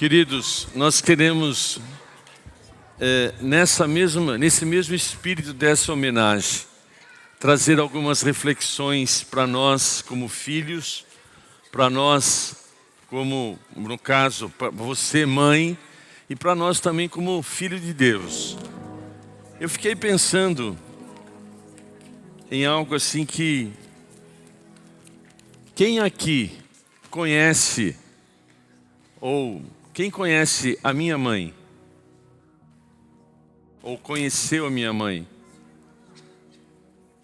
Queridos, nós queremos, nesse mesmo espírito dessa homenagem, trazer algumas reflexões para nós como filhos, para nós como, no caso, para você mãe, e para nós também como filho de Deus. Eu fiquei pensando em algo assim que, quem aqui conhece, ou quem conhece a minha mãe? Ou conheceu a minha mãe?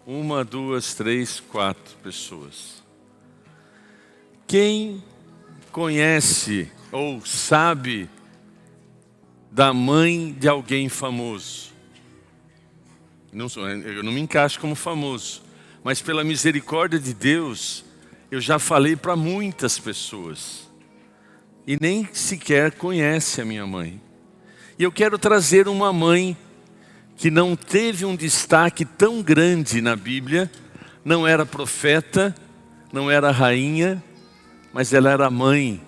1, 2, 3, 4 pessoas. Quem conhece ou sabe da mãe de alguém famoso? Eu não me encaixo como famoso, mas pela misericórdia de Deus, eu já falei para muitas pessoas. E nem sequer conhece a minha mãe. E eu quero trazer uma mãe que não teve um destaque tão grande na Bíblia, não era profeta, não era rainha, mas ela era mãe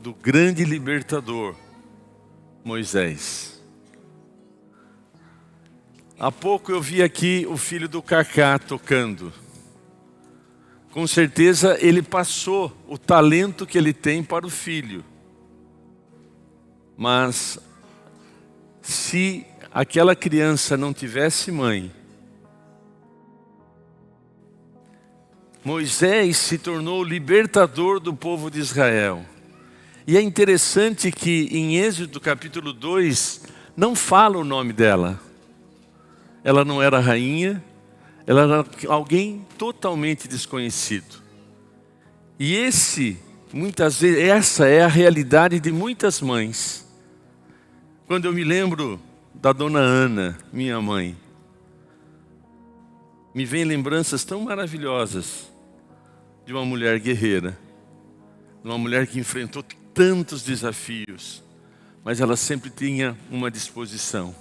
do grande libertador, Moisés. Há pouco eu vi aqui o filho do Cacá tocando. Com certeza ele passou o talento que ele tem para o filho. Mas se aquela criança não tivesse mãe, Moisés se tornou o libertador do povo de Israel. E é interessante que em Êxodo capítulo 2, não fala o nome dela. Ela não era rainha, ela era alguém totalmente desconhecido. E muitas vezes, essa é a realidade de muitas mães. Quando eu me lembro da dona Ana, minha mãe, me vêm lembranças tão maravilhosas de uma mulher guerreira, de uma mulher que enfrentou tantos desafios, mas ela sempre tinha uma disposição.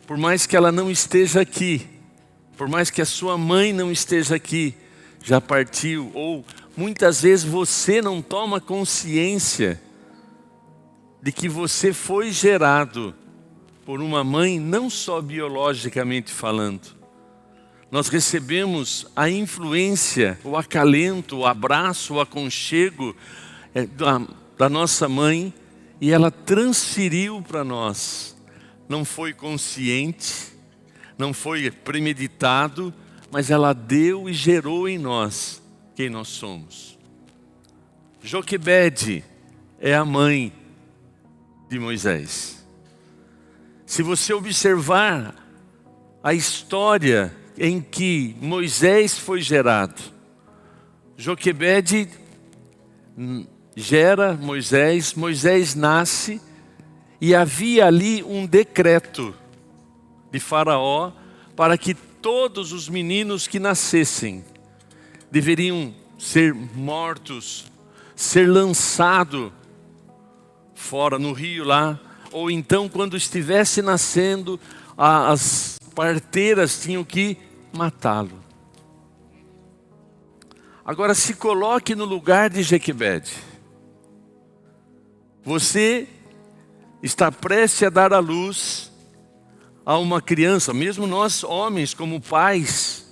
Por mais que ela não esteja aqui, por mais que a sua mãe não esteja aqui, já partiu, ou muitas vezes você não toma consciência de que você foi gerado por uma mãe, não só biologicamente falando. Nós recebemos a influência, o acalento, o abraço, o aconchego da nossa mãe, e ela transferiu para nós. Não foi consciente, não foi premeditado, mas ela deu e gerou em nós quem nós somos. Joquebede é a mãe de Moisés. Se você observar a história em que Moisés foi gerado, Joquebede gera Moisés, Moisés nasce, e havia ali um decreto de Faraó para que todos os meninos que nascessem deveriam ser mortos, ser lançados fora no rio lá, ou então quando estivesse nascendo, as parteiras tinham que matá-lo. Agora se coloque no lugar de Joquebede. Você está prestes a dar à luz a uma criança, mesmo nós homens como pais,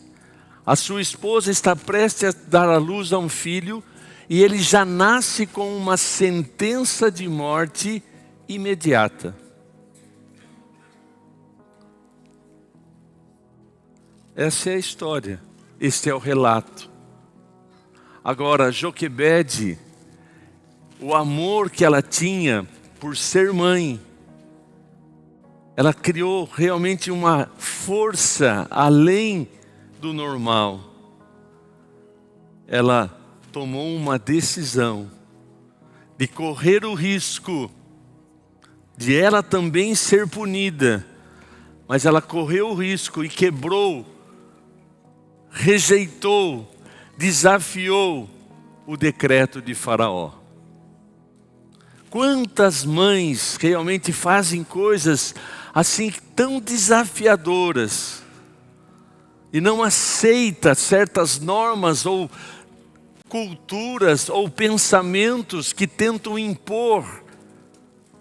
a sua esposa está prestes a dar à luz a um filho, e ele já nasce com uma sentença de morte imediata. Essa é a história, este é o relato. Agora, Joquebede, o amor que ela tinha por ser mãe, ela criou realmente uma força além do normal. Ela tomou uma decisão de correr o risco de ela também ser punida, mas ela correu o risco e quebrou, rejeitou, desafiou o decreto de Faraó. Quantas mães realmente fazem coisas assim tão desafiadoras e não aceita certas normas ou culturas ou pensamentos que tentam impor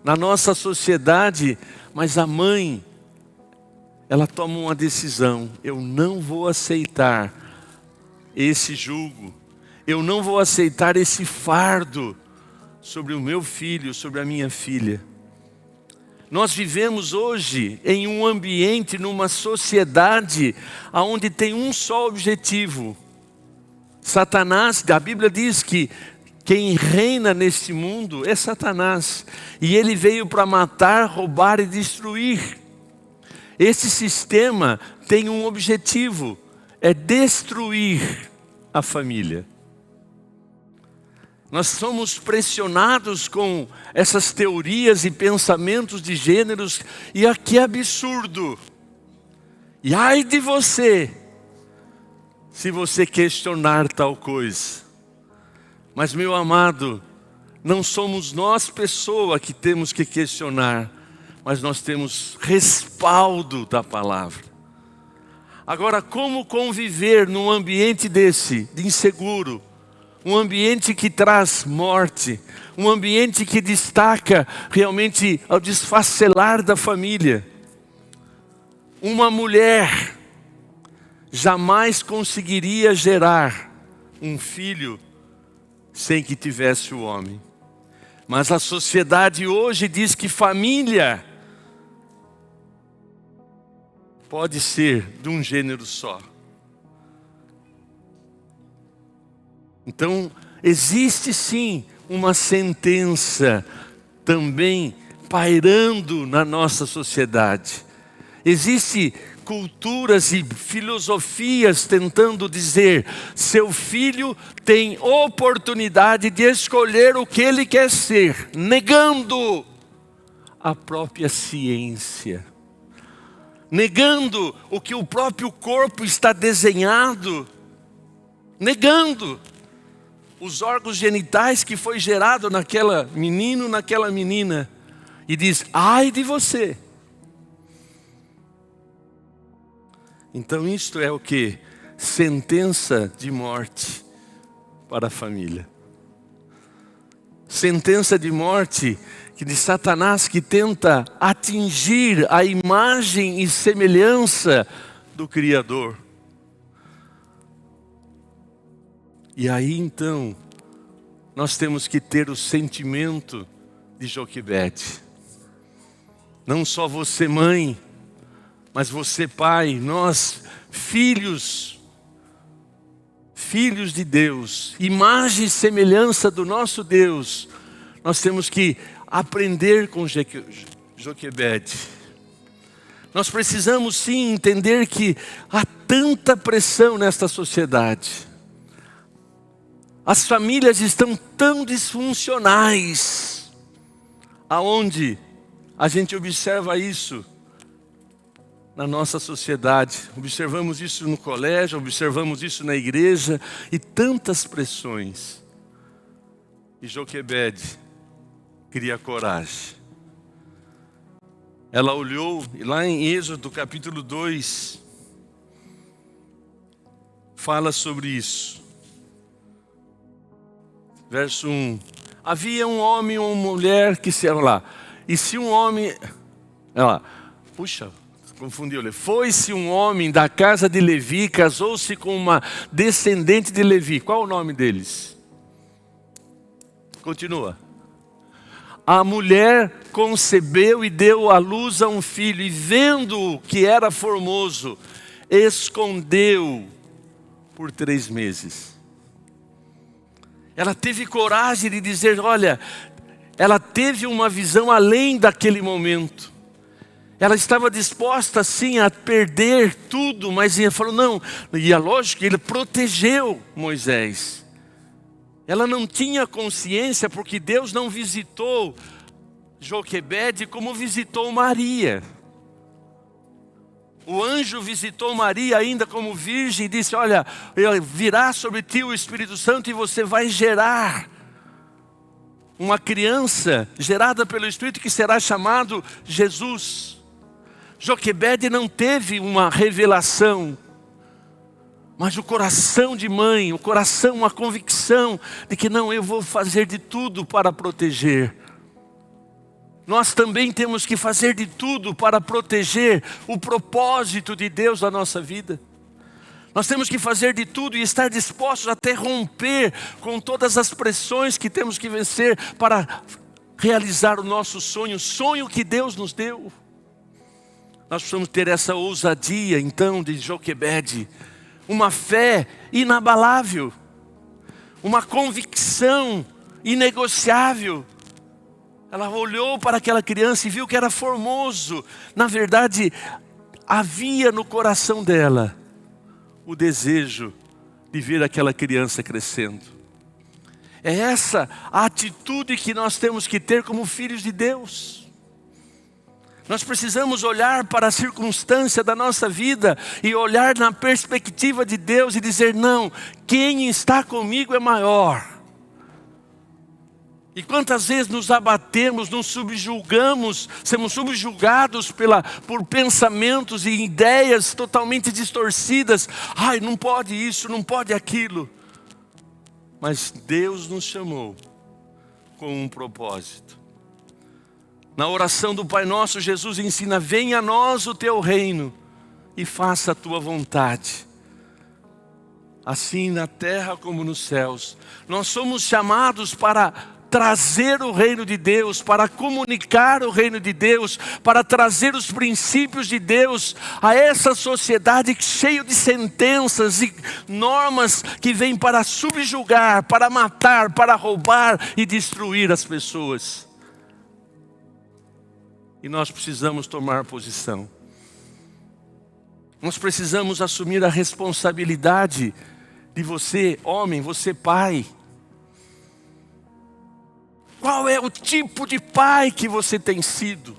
na nossa sociedade, mas a mãe, ela toma uma decisão: eu não vou aceitar esse jugo, eu não vou aceitar esse fardo sobre o meu filho, sobre a minha filha. Nós vivemos hoje em um ambiente, numa sociedade, onde tem um só objetivo. Satanás, a Bíblia diz que quem reina neste mundo é Satanás. E ele veio para matar, roubar e destruir. Esse sistema tem um objetivo, é destruir a família. Nós somos pressionados com essas teorias e pensamentos de gêneros, e que absurdo. E ai de você, se você questionar tal coisa. Mas, meu amado, não somos nós pessoa que temos que questionar, mas nós temos respaldo da palavra. Agora, como conviver num ambiente desse, de inseguro, um ambiente que traz morte, um ambiente que destaca realmente ao desfacelar da família? Uma mulher jamais conseguiria gerar um filho sem que tivesse o homem. Mas a sociedade hoje diz que família pode ser de um gênero só. Então, existe sim uma sentença também pairando na nossa sociedade. Existem culturas e filosofias tentando dizer: seu filho tem oportunidade de escolher o que ele quer ser, negando a própria ciência, negando o que o próprio corpo está desenhado, negando os órgãos genitais que foi gerado naquela menino, naquela menina, e diz: ai de você. Então isto é o que? Sentença de morte para a família. Sentença de morte de Satanás, que tenta atingir a imagem e semelhança do Criador. E aí então, nós temos que ter o sentimento de Joquebede. Não só você, mãe, mas você, pai, nós, filhos de Deus, imagem e semelhança do nosso Deus, nós temos que aprender com Joquebede. Nós precisamos sim entender que há tanta pressão nesta sociedade. As famílias estão tão disfuncionais, aonde a gente observa isso na nossa sociedade. Observamos isso no colégio, observamos isso na igreja, e tantas pressões. E Joquebede cria coragem. Ela olhou, e lá em Êxodo capítulo 2, fala sobre isso. Verso 1. Havia um homem e uma mulher que se... Olha lá. E se um homem... Olha lá. Puxa, confundiu. Foi-se um homem da casa de Levi, casou-se com uma descendente de Levi. Qual o nome deles? Continua. A mulher concebeu e deu à luz a um filho, e vendo que era formoso, escondeu por 3 meses. Ela teve coragem de dizer, olha, ela teve uma visão além daquele momento. Ela estava disposta sim a perder tudo, mas ela falou não, e é lógico que ele protegeu Moisés. Ela não tinha consciência porque Deus não visitou Joquebede como visitou Maria. O anjo visitou Maria ainda como virgem e disse, olha, virá sobre ti o Espírito Santo e você vai gerar uma criança gerada pelo Espírito que será chamado Jesus. Joquebede não teve uma revelação, mas o coração de mãe, o coração, uma convicção de que não, eu vou fazer de tudo para proteger. nós também temos que fazer de tudo para proteger o propósito de Deus na nossa vida. Nós temos que fazer de tudo e estar dispostos até romper com todas as pressões que temos que vencer para realizar o nosso sonho, o sonho que Deus nos deu. Nós precisamos ter essa ousadia então de Joquebede, uma fé inabalável, uma convicção inegociável. Ela olhou para aquela criança e viu que era formoso. Na verdade, havia no coração dela o desejo de ver aquela criança crescendo. É essa a atitude que nós temos que ter como filhos de Deus. Nós precisamos olhar para a circunstância da nossa vida e olhar na perspectiva de Deus e dizer: não, quem está comigo é maior. E quantas vezes nos abatemos, nos subjulgamos, somos subjugados por pensamentos e ideias totalmente distorcidas. Ai, não pode isso, não pode aquilo. Mas Deus nos chamou com um propósito. Na oração do Pai Nosso, Jesus ensina: venha a nós o teu reino e faça a tua vontade, assim na terra como nos céus. Nós somos chamados para trazer o reino de Deus, para comunicar o reino de Deus, para trazer os princípios de Deus a essa sociedade cheia de sentenças e normas que vêm para subjugar, para matar, para roubar e destruir as pessoas. E nós precisamos tomar posição. Nós precisamos assumir a responsabilidade de você, homem, você pai. Qual é o tipo de pai que você tem sido?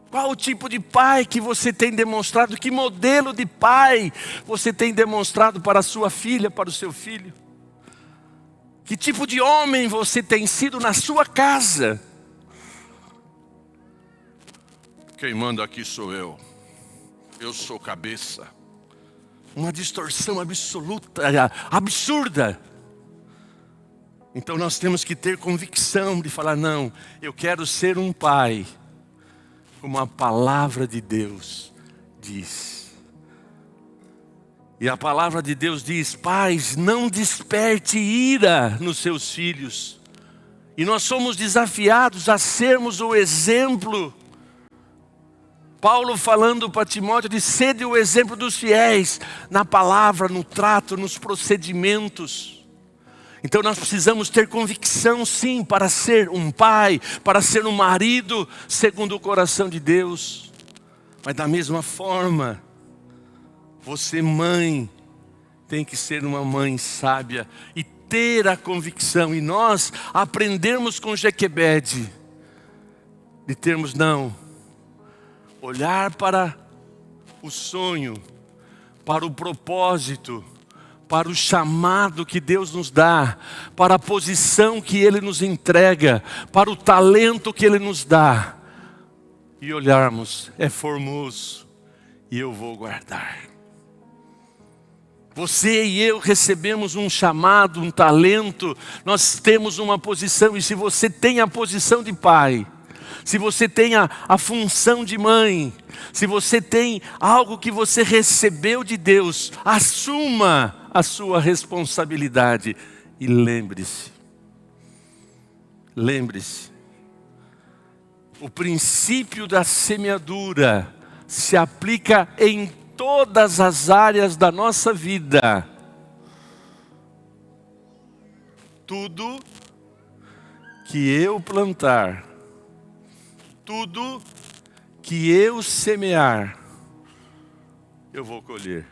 Qual o tipo de pai que você tem demonstrado? Que modelo de pai você tem demonstrado para a sua filha, para o seu filho? Que tipo de homem você tem sido na sua casa? Quem manda aqui sou eu. Eu sou cabeça. Uma distorção absoluta, absurda. Então nós temos que ter convicção de falar: não, eu quero ser um pai, como a palavra de Deus diz. E a palavra de Deus diz: pais, não desperte ira nos seus filhos. E nós somos desafiados a sermos o exemplo. Paulo falando para Timóteo de sede o exemplo dos fiéis, na palavra, no trato, nos procedimentos. Então nós precisamos ter convicção sim para ser um pai, para ser um marido segundo o coração de Deus. Mas da mesma forma, você mãe, tem que ser uma mãe sábia e ter a convicção. E nós aprendermos com Joquebede, de termos olhar para o sonho, para o propósito, para o chamado que Deus nos dá, para a posição que Ele nos entrega, para o talento que Ele nos dá, e olharmos: é formoso e eu vou guardar. Você e eu recebemos um chamado, um talento, nós temos uma posição, e se você tem a posição de pai, se você tem a função de mãe, se você tem algo que você recebeu de Deus, assuma a sua responsabilidade e lembre-se, o princípio da semeadura se aplica em todas as áreas da nossa vida. Tudo que eu plantar, tudo que eu semear, eu vou colher.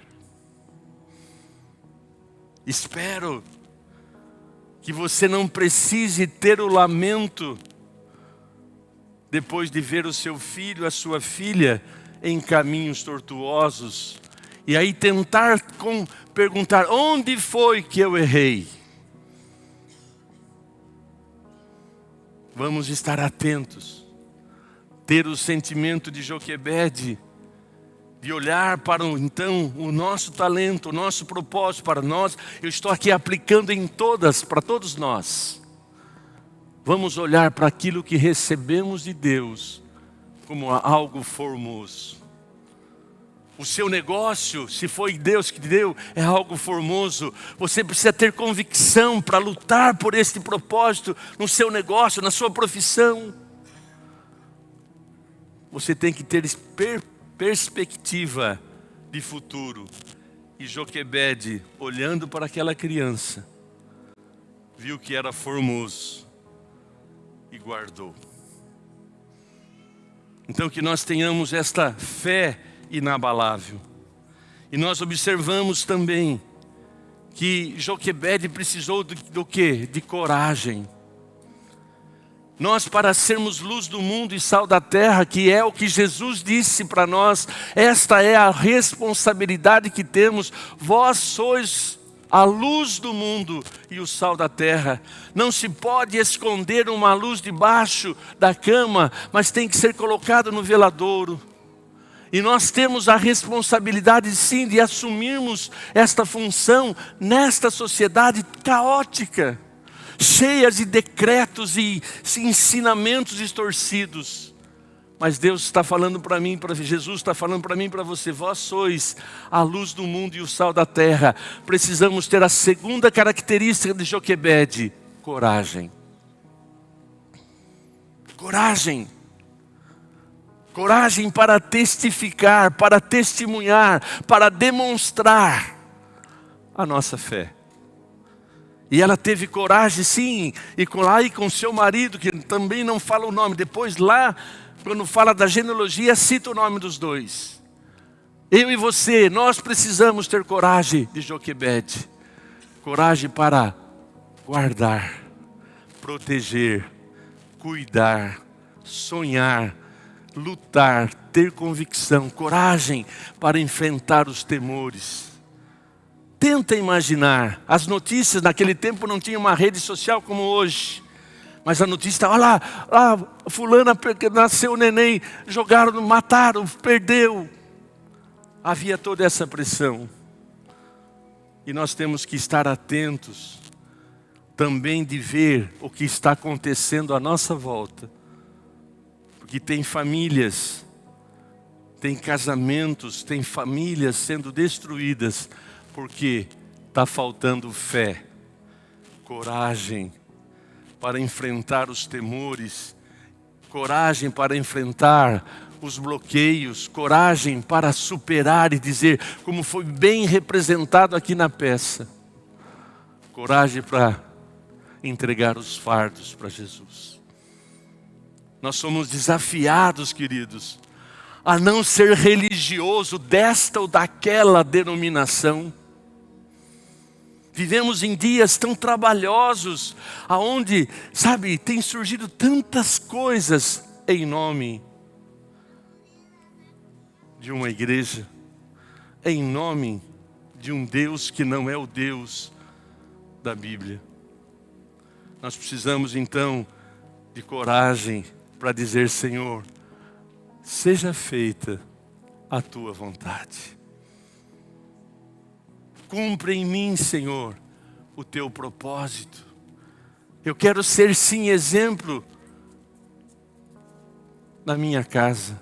Espero que você não precise ter o lamento depois de ver o seu filho, a sua filha em caminhos tortuosos, e aí tentar perguntar: onde foi que eu errei? Vamos estar atentos, ter o sentimento de Joquebede, de olhar para então o nosso talento, o nosso propósito para nós. Eu estou aqui aplicando para todos nós. vamos olhar para aquilo que recebemos de Deus como algo formoso. O seu negócio, se foi Deus que deu, é algo formoso. Você precisa ter convicção para lutar por este propósito no seu negócio, na sua profissão. Você tem que ter perspectiva de futuro. E Joquebede, olhando para aquela criança, viu que era formoso e guardou. Então que nós tenhamos esta fé inabalável. E nós observamos também que Joquebede precisou do quê? De coragem. Nós, para sermos luz do mundo e sal da terra, que é o que Jesus disse para nós, esta é a responsabilidade que temos. Vós sois a luz do mundo e o sal da terra. Não se pode esconder uma luz debaixo da cama, mas tem que ser colocado no veladouro. E nós temos a responsabilidade sim de assumirmos esta função nesta sociedade caótica, cheia de decretos e ensinamentos distorcidos. Mas Deus está falando para mim, Jesus está falando para mim e para você, vós sois a luz do mundo e o sal da terra. Precisamos ter a segunda característica de Joquebede, coragem. Coragem. Coragem para testificar, para testemunhar, para demonstrar a nossa fé. E ela teve coragem sim, e com seu marido, que também não fala o nome. Depois lá, quando fala da genealogia, cita o nome dos dois. Eu e você, nós precisamos ter coragem de Joquebede. Coragem para guardar, proteger, cuidar, sonhar, lutar, ter convicção, coragem para enfrentar os temores. Tenta imaginar, as notícias naquele tempo não tinha uma rede social como hoje. Mas a notícia, olha lá, fulana nasceu neném, jogaram, mataram, perdeu. Havia toda essa pressão. E nós temos que estar atentos também de ver o que está acontecendo à nossa volta. Porque tem famílias, tem casamentos, tem famílias sendo destruídas, porque está faltando fé, coragem para enfrentar os temores, coragem para enfrentar os bloqueios, coragem para superar e dizer, como foi bem representado aqui na peça, coragem para entregar os fardos para Jesus. Nós somos desafiados, queridos, a não ser religioso desta ou daquela denominação. Vivemos em dias tão trabalhosos, aonde, sabe, tem surgido tantas coisas em nome de uma igreja, em nome de um Deus que não é o Deus da Bíblia. Nós precisamos então de coragem para dizer, Senhor, seja feita a tua vontade. Cumpre em mim, Senhor, o teu propósito. Eu quero ser sim exemplo na minha casa.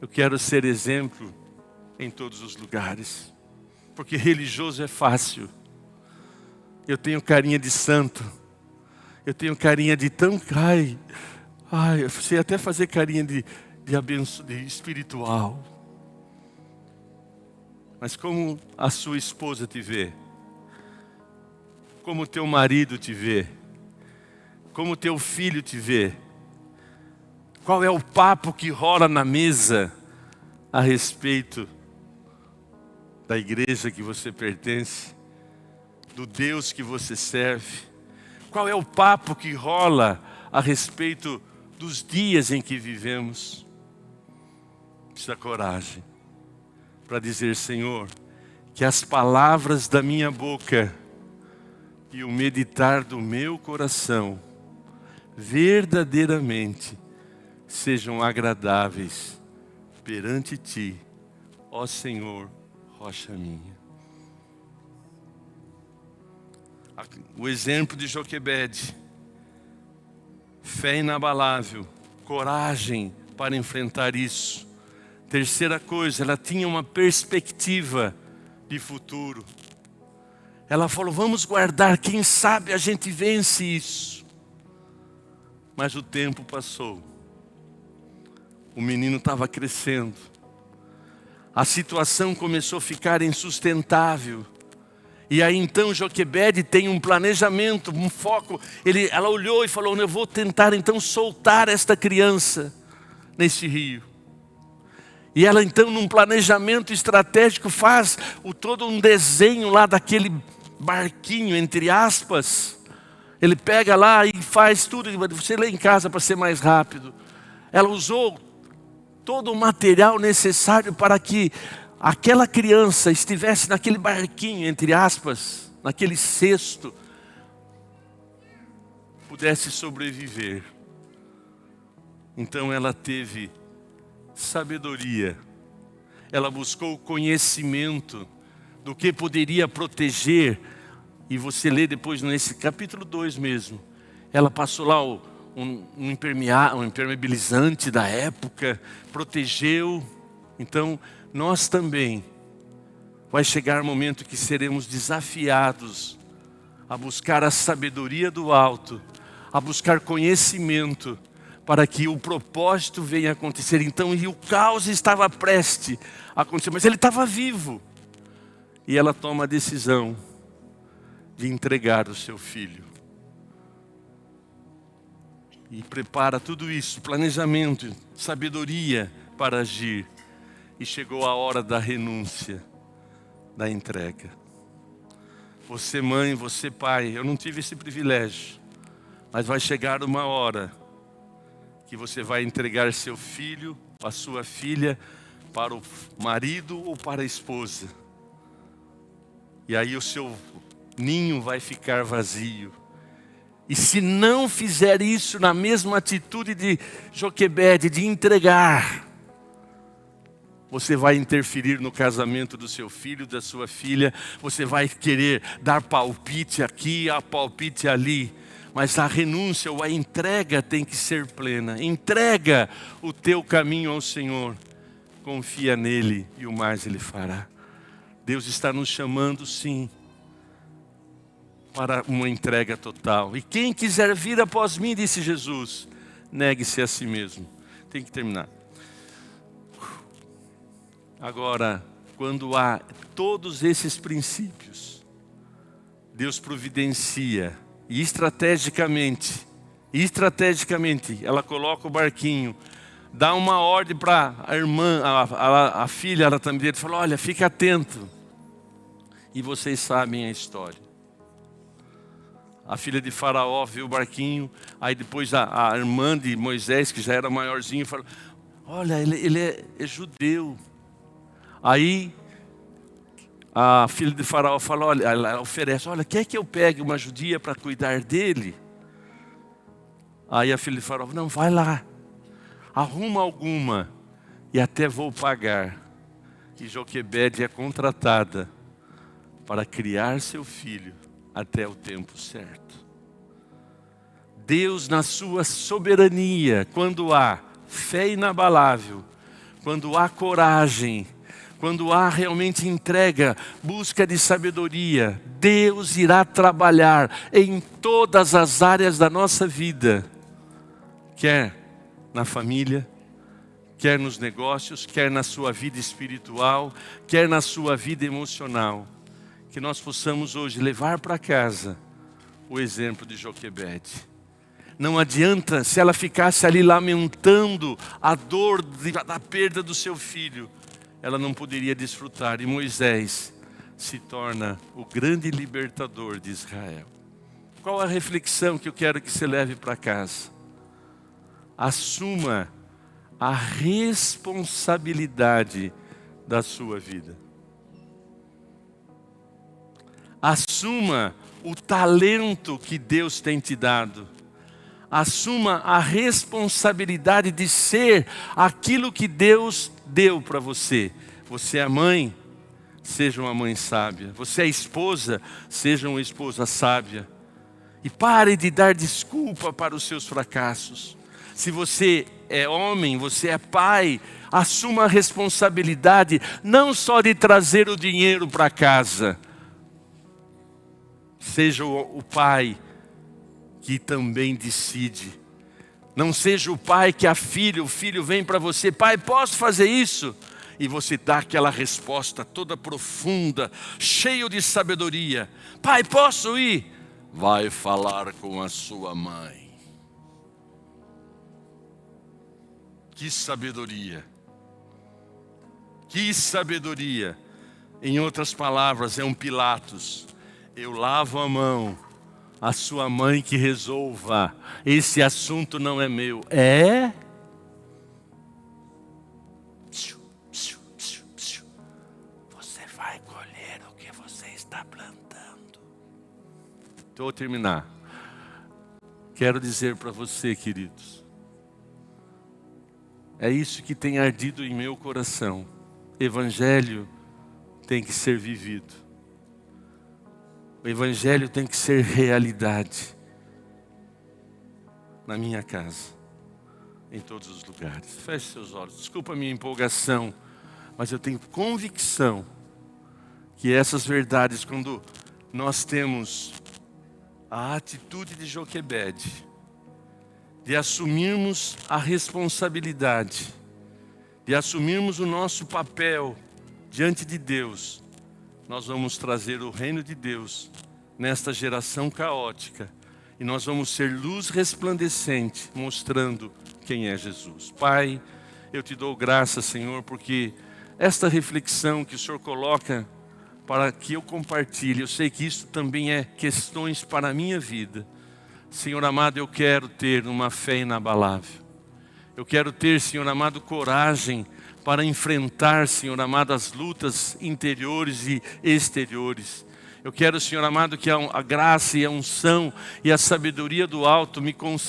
Eu quero ser exemplo em todos os lugares. Porque religioso é fácil. Eu tenho carinha de santo. Eu tenho carinha de tão... eu sei até fazer carinha de espiritual. Mas como a sua esposa te vê? Como o teu marido te vê? Como o teu filho te vê? Qual é o papo que rola na mesa a respeito da igreja que você pertence? Do Deus que você serve? Qual é o papo que rola a respeito dos dias em que vivemos? Precisa coragem para dizer, Senhor, que as palavras da minha boca e o meditar do meu coração verdadeiramente sejam agradáveis perante Ti, ó Senhor, rocha minha. O exemplo de Joquebede Fé inabalável, coragem para enfrentar isso. Terceira coisa, ela tinha uma perspectiva de futuro. Ela falou, vamos guardar, quem sabe a gente vence isso. Mas o tempo passou. O menino estava crescendo. A situação começou a ficar insustentável. E aí então Joquebede tem um planejamento, um foco. Ela olhou e falou, eu vou tentar então soltar esta criança nesse rio. E ela então num planejamento estratégico faz todo um desenho lá daquele barquinho, entre aspas. Ele pega lá e faz tudo, você lê em casa para ser mais rápido. Ela usou todo o material necessário para que aquela criança estivesse naquele barquinho, entre aspas, naquele cesto, pudesse sobreviver. Então ela teve sabedoria, ela buscou conhecimento do que poderia proteger, e você lê depois nesse capítulo 2 mesmo, ela passou lá um impermeabilizante da época, protegeu. Então nós também, vai chegar o momento que seremos desafiados a buscar a sabedoria do alto, a buscar conhecimento, para que o propósito venha acontecer. Então, e o caos estava prestes a acontecer, mas ele estava vivo. E ela toma a decisão de entregar o seu filho. E prepara tudo isso, planejamento, sabedoria para agir. E chegou a hora da renúncia, da entrega. Você mãe, você pai, eu não tive esse privilégio, mas vai chegar uma hora que você vai entregar seu filho, a sua filha, para o marido ou para a esposa. E aí o seu ninho vai ficar vazio. E se não fizer isso na mesma atitude de Joquebede, de entregar, você vai interferir no casamento do seu filho, da sua filha. Você vai querer dar palpite aqui, palpite ali. Mas a renúncia ou a entrega tem que ser plena. Entrega o teu caminho ao Senhor. Confia nele e o mais Ele fará. Deus está nos chamando, sim, para uma entrega total. E quem quiser vir após mim, disse Jesus, negue-se a si mesmo. Tem que terminar. Agora, quando há todos esses princípios, Deus providencia. E estrategicamente, ela coloca o barquinho, dá uma ordem para a irmã, a filha, ela também falou, olha, fica atento. E vocês sabem a história. A filha de Faraó viu o barquinho, aí depois a irmã de Moisés, que já era maiorzinho, falou, olha, ele é judeu. Aí a filha de Faraó fala, olha, ela oferece, olha, quer que eu pegue uma judia para cuidar dele? Aí a filha de Faraó, não, vai lá, arruma alguma e até vou pagar. E Joquebede é contratada para criar seu filho até o tempo certo. Deus, na sua soberania, quando há fé inabalável, quando há coragem, quando há realmente entrega, busca de sabedoria, Deus irá trabalhar em todas as áreas da nossa vida. Quer na família, quer nos negócios, quer na sua vida espiritual, quer na sua vida emocional. Que nós possamos hoje levar para casa o exemplo de Joquebede. Não adianta se ela ficasse ali lamentando a dor da perda do seu filho. Ela não poderia desfrutar. E Moisés se torna o grande libertador de Israel. Qual a reflexão que eu quero que você leve para casa? Assuma a responsabilidade da sua vida. Assuma o talento que Deus tem te dado. Assuma a responsabilidade de ser aquilo que Deus deu para você. Você é mãe, seja uma mãe sábia. Você é esposa, seja uma esposa sábia. E pare de dar desculpa para os seus fracassos. Se você é homem, você é pai, assuma a responsabilidade não só de trazer o dinheiro para casa. Seja o pai que também decide. Não seja o pai que o filho vem para você, pai, posso fazer isso? E você dá aquela resposta toda profunda, cheio de sabedoria. Pai, posso ir? Vai falar com a sua mãe. Que sabedoria. Que sabedoria. Em outras palavras, é um Pilatos. Eu lavo a mão, a sua mãe que resolva. Esse assunto não é meu. É? Você vai colher o que você está plantando. Vou terminar. Quero dizer para você, queridos, é isso que tem ardido em meu coração. Evangelho tem que ser vivido. O Evangelho tem que ser realidade. Na minha casa, em todos os lugares. Feche seus olhos. Desculpa a minha empolgação, mas eu tenho convicção que essas verdades, quando nós temos a atitude de Joquebede, de assumirmos a responsabilidade, de assumirmos o nosso papel diante de Deus, nós vamos trazer o reino de Deus nesta geração caótica e nós vamos ser luz resplandecente, mostrando quem é Jesus. Pai, eu te dou graças, Senhor, porque esta reflexão que o Senhor coloca para que eu compartilhe, eu sei que isso também é questões para a minha vida. Senhor amado, eu quero ter uma fé inabalável. Eu quero ter, Senhor amado, coragem para enfrentar, Senhor amado, as lutas interiores e exteriores. Eu quero, Senhor amado, que a graça e a unção e a sabedoria do alto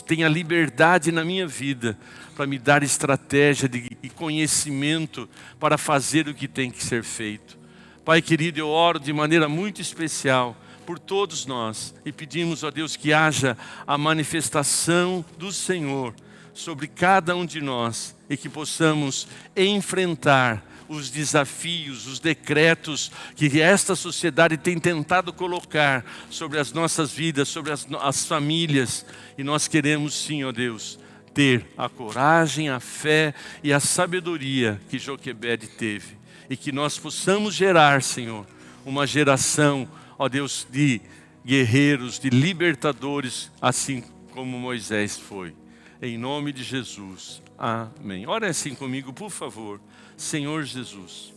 tenha liberdade na minha vida, para me dar estratégia e conhecimento para fazer o que tem que ser feito. Pai querido, eu oro de maneira muito especial por todos nós e pedimos a Deus que haja a manifestação do Senhor sobre cada um de nós e que possamos enfrentar os desafios, os decretos que esta sociedade tem tentado colocar sobre as nossas vidas, sobre as famílias. E nós queremos sim, ó Deus, ter a coragem, a fé e a sabedoria que Joquebede teve. E que nós possamos gerar, Senhor, uma geração, ó Deus, de guerreiros, de libertadores, assim como Moisés foi. Em nome de Jesus. Amém. Ora assim comigo, por favor. Senhor Jesus,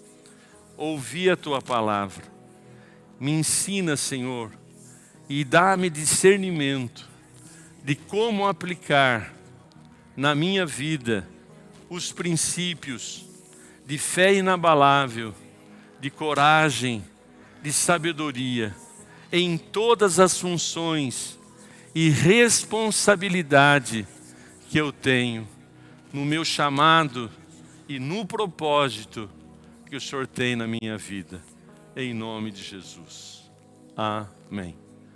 ouvi a Tua palavra. Me ensina, Senhor, e dá-me discernimento de como aplicar na minha vida os princípios de fé inabalável, de coragem, de sabedoria, em todas as funções e responsabilidade que eu tenho no meu chamado e no propósito que o Senhor tem na minha vida. Em nome de Jesus. Amém.